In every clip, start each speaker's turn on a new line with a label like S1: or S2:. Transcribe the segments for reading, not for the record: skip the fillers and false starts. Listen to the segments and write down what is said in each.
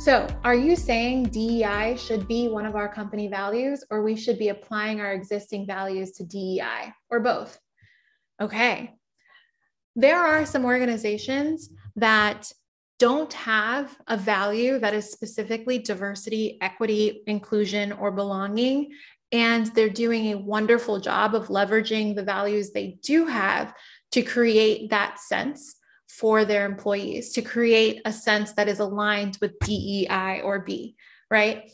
S1: So, are you saying DEI should be one of our company values, or we should be applying our existing values to DEI, or both? Okay. There are some organizations that don't have a value that is specifically diversity, equity, inclusion, or belonging. And they're doing a wonderful job of leveraging the values they do have to create that sense for their employees, to create a sense that is aligned with DEI or B, right?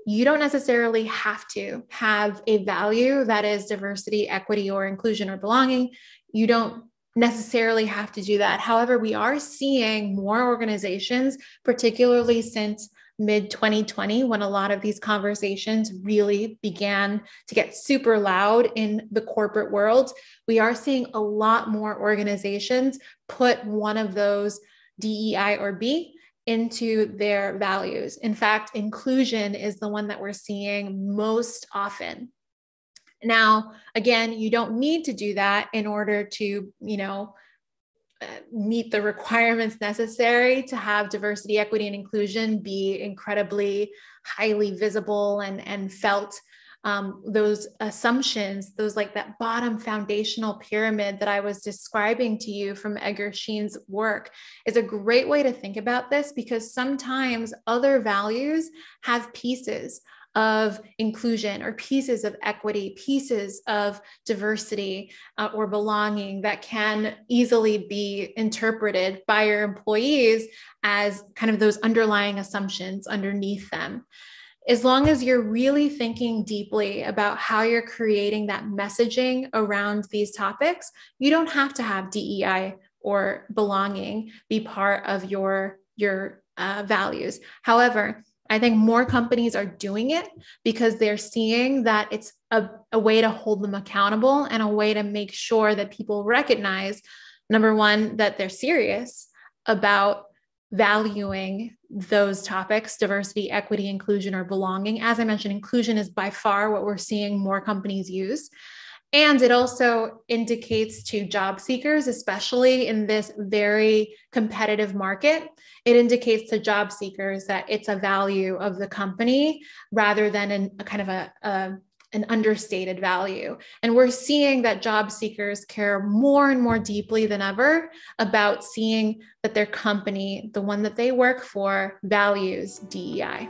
S1: You don't necessarily have to have a value that is diversity, equity, or inclusion or belonging. You don't necessarily have to do that. However, we are seeing more organizations, particularly since mid-2020, when a lot of these conversations really began to get super loud in the corporate world. We are seeing a lot more organizations put one of those DEI or B into their values. In fact, inclusion is the one that we're seeing most often. Now, again, you don't need to do that in order to, meet the requirements necessary to have diversity, equity, and inclusion be incredibly highly visible and felt. Those assumptions, those like that bottom foundational pyramid that I was describing to you from Edgar Sheen's work, is a great way to think about this, because sometimes other values have pieces of inclusion or pieces of equity, pieces of diversity or belonging that can easily be interpreted by your employees as kind of those underlying assumptions underneath them. As long as you're really thinking deeply about how you're creating that messaging around these topics, you don't have to have DEI or belonging be part of your values. However, I think more companies are doing it because they're seeing that it's a way to hold them accountable and a way to make sure that people recognize, number one, that they're serious about valuing those topics, diversity, equity, inclusion, or belonging. As I mentioned, inclusion is by far what we're seeing more companies use. And it also indicates to job seekers, especially in this very competitive market, it indicates to job seekers that it's a value of the company rather than an understated value. And we're seeing that job seekers care more and more deeply than ever about seeing that their company, the one that they work for, values DEI.